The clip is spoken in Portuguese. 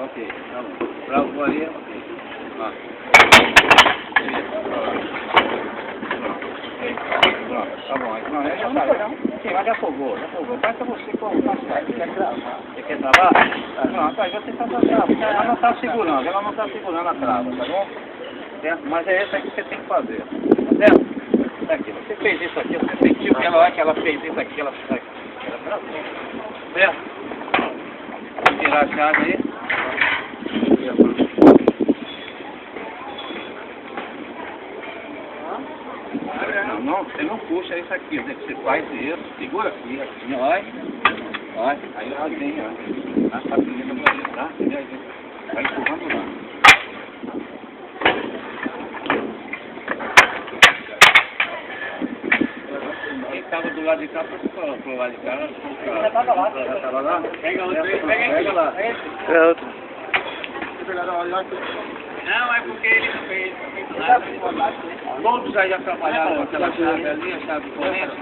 Ok, tá bom. Travou ali, ok. Ó. Pronto, tá bom. Não, já tá. Sim, mas já afogou, já afogou. Basta você colocar as caras. Você quer travar? Pronto, aí você tá travando. Ela não tá segurando, a trava, tá bom? Certo? Mas é essa que você tem que fazer. Tá certo? Aqui, você fez isso aqui, você sentiu que ela fez isso aqui, ela travou. Certo? Vou tirar a chave aí. Não, você não puxa isso aqui, você faz isso, segura aqui, assim, olha. Olha, aí ela vem, ó. A facilita pra você, tá? Vai empurrando lá. Quem estava do lado de cá, pro lado de cá. Já estava lá. Já estava lá? Pega outro aí, pega lá. É outro. Não, é porque ele fez. Todos aí já trabalharam com aquela chave ali, a chave corrente.